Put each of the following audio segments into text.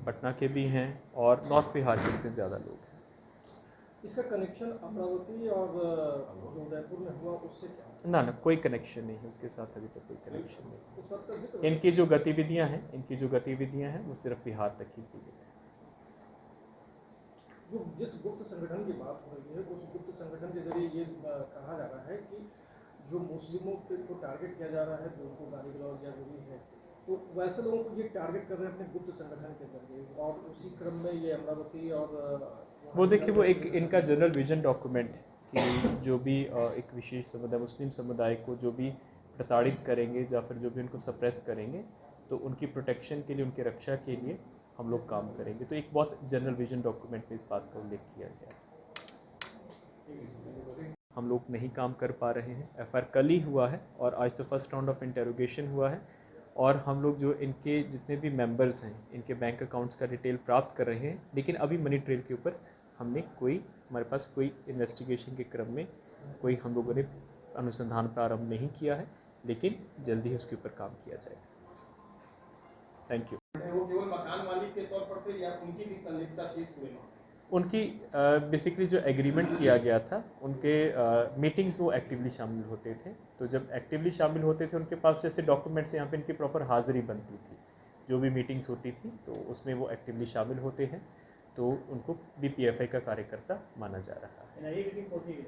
पटना के भी हैं और नॉर्थ बिहार के इसमें ज़्यादा लोग हैं। इसका कनेक्शन अमरावती और जो उदयपुर में हुआ उससे क्या? ना कोई कनेक्शन नहीं है उसके साथ, अभी तक कोई कनेक्शन नहीं। उस बात का जिक्र इनकी जो गतिविधियां हैं वो सिर्फ बिहार तक ही सीमित है। जो जिस गुप्त संगठन की बात हो रही है उस गुप्त संगठन के जरिए ये कहा जा रहा है कि जो मुस्लिमों को टारगेट किया जा रहा है, जो उनको गाली गलौज या जो भी है, तो वैसे लोगों को ये टारगेट कर रहे हैं अपने गुप्त संगठन के जरिए, और उसी क्रम में ये अमरावती और वो देखिए, वो एक इनका जनरल विजन डॉक्यूमेंट है कि जो भी एक विशेष समुदाय, मुस्लिम समुदाय को जो भी प्रताड़ित करेंगे या फिर जो भी उनको सप्रेस करेंगे, तो उनकी प्रोटेक्शन के लिए, उनकी रक्षा के लिए हम लोग काम करेंगे। तो एक बहुत जनरल विजन डॉक्यूमेंट में इस बात का उल्लेख किया गया है। हम लोग नहीं काम कर पा रहे हैं। एफआईआर कल ही हुआ है और आज तो फर्स्ट राउंड ऑफ इंटेरोगेशन हुआ है, और हम लोग जो इनके जितने भी मेंबर्स हैं इनके बैंक अकाउंट्स का डिटेल प्राप्त कर रहे हैं, लेकिन अभी मनी ट्रेल के ऊपर हमारे पास कोई इन्वेस्टिगेशन के क्रम में कोई हम लोगों ने अनुसंधान प्रारंभ नहीं किया है, लेकिन जल्दी ही उसके ऊपर काम किया जाएगा। Thank you. वो केवल मकान मालिक के तौर पर थे या उनकी भी संलिप्तता थी इस पूरे मामले में? उनकी बेसिकली जो एग्रीमेंट किया गया था, उनके मीटिंग्स में वो एक्टिवली शामिल होते थे। तो जब एक्टिवली शामिल होते थे, उनके पास जैसे डॉक्यूमेंट्स यहाँ पे इनकी प्रॉपर हाजिरी बनती थी, जो भी मीटिंग्स होती थी तो उसमें वो एक्टिवली शामिल होते हैं, तो उनको BPFI का कार्यकर्ता माना जा रहा है। एनआईए की टीम पहुंची है?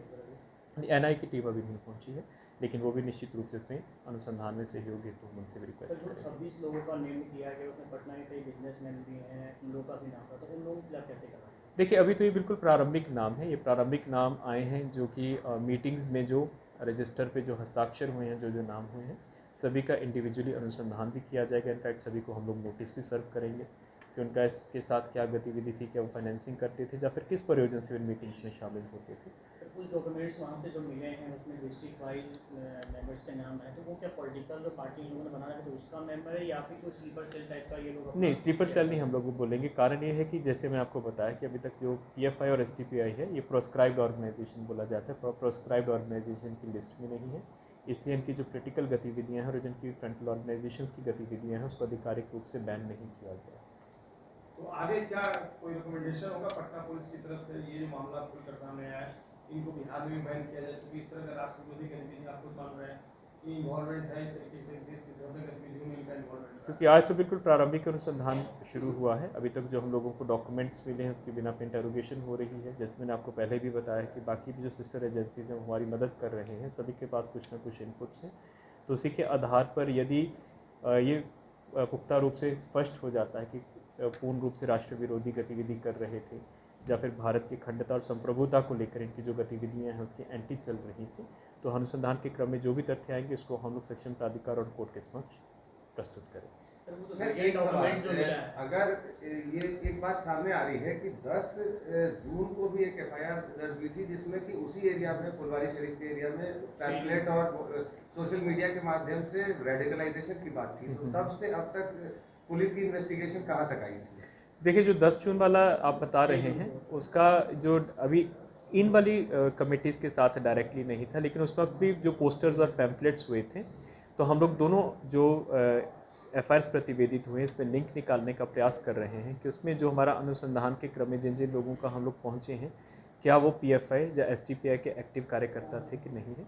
NIA की टीम अभी नहीं पहुंची है, लेकिन वो भी निश्चित रूप से इसमें अनुसंधान में सहयोग हेतु हम उनसे भी रिक्वेस्ट करेंगे। 26 लोगों का नेम किया गया, उसमें पटना के कई बिजनेसमैन भी हैं, उन लोगों का भी नाम था, तो उन लोगों को कैसे करा? देखिए, अभी तो ये बिल्कुल प्रारंभिक नाम है, ये प्रारंभिक नाम आए हैं जो कि मीटिंग्स में जो रजिस्टर पे जो हस्ताक्षर हुए हैं, जो नाम हुए हैं, सभी का इंडिविजुअली अनुसंधान भी किया जाएगा। इनफैक्ट सभी को हम लोग नोटिस भी सर्व करेंगे कि उनका इसके साथ क्या गतिविधि थी, क्या वो फाइनेंसिंग करते थे या फिर किस प्रयोजन से इन मीटिंग्स में शामिल होते थे। कुछ डॉक्यूमेंट्स वहाँ से जो मिले हैं उसमें डिस्ट्रिक्ट वाइज मेंबर्स के नाम है, तो वो क्या पॉलिटिकल जो पार्टी लोगों ने बना रखा है तो उसका मेंबर है या फिर कोई स्लीपर सेल टाइप का ये लोग? नहीं, स्लीपर सेल नहीं हम लोग बोलेंगे। कारण ये है कि जैसे मैं आपको बताया कि अभी तक जो PFI और STPI है, ये प्रोस्क्राइब्ड ऑर्गेनाइजेशन बोला जाता है, प्रोस्क्राइब्ड ऑर्गेनाइजेशन की लिस्ट में नहीं है, इसलिए इनकी जो क्रिटिकल गतिविधियाँ हैं और जिनकी फ्रंटल ऑर्गेनाइजेशंस की गतिविधियाँ हैं उसको आधिकारिक रूप से बैन नहीं किया गया। तो आगे क्या कोई रिकमेंडेशन होगा पटना पुलिस की तरफ से? ये जो मामला खुलकर सामने आया है, इनको बिहार में भी बैन किया जाए, क्योंकि इस तरह का राष्ट्र विरोधी गतिविधि आप खुद मान रहे हैं कि इन्वॉल्वमेंट है, इस तरीके से देश की विरोधी गतिविधियों में इनका इन्वॉल्वमेंट है? क्योंकि आज तो बिल्कुल प्रारंभिक अनुसंधान शुरू हुआ है, अभी तक जो हम लोगों को डॉक्यूमेंट्स मिले हैं उसके बिना पे इंटरोगेशन हो रही है। जैसे मैंने आपको पहले भी बताया कि बाकी भी जो सिस्टर एजेंसीज हैं वो हमारी मदद कर रहे हैं, सभी के पास कुछ ना कुछ इनपुट्स हैं, तो उसी के आधार पर यदि ये पुख्ता रूप से स्पष्ट हो जाता है कि पूर्ण रूप से राष्ट्र विरोधी गतिविधि कर रहे थे या फिर भारत की अखंडता और संप्रभुता को लेकर इनकी जो गतिविधियां हैं उसकी एंटी चल रही थी, तो अनुसंधान के क्रम में जो भी तथ्य आएंगे उसको हम लोग सक्षम प्राधिकार और कोर्ट के समक्ष प्रस्तुत करें। सर, एक सवाल, अगर ये एक बात सामने आ रही है कि 10 जून को भी एक FIR दर्ज हुई थी जिसमें कि उसी एरिया में, फुलवारी शरीफ के एरिया में पैम्फलेट और सोशल मीडिया के माध्यम से रेडिकलाइजेशन की बात थी, तो तब से अब तक पुलिस की इन्वेस्टिगेशन कहाँ तक आई थी? देखिए, जो 10 जून वाला आप बता रहे हैं उसका जो अभी इन वाली कमिटीज़ के साथ डायरेक्टली नहीं था, लेकिन उस वक्त भी जो पोस्टर्स और पैम्फलेट्स हुए थे, तो हम लोग दोनों जो FIRs प्रतिवेदित हुए इसमें लिंक निकालने का प्रयास कर रहे हैं कि उसमें जो हमारा अनुसंधान के क्रम में जिन जिन लोगों का हम लोग पहुँचे हैं, क्या वो PFI या STPI के एक्टिव कार्यकर्ता थे कि नहीं है।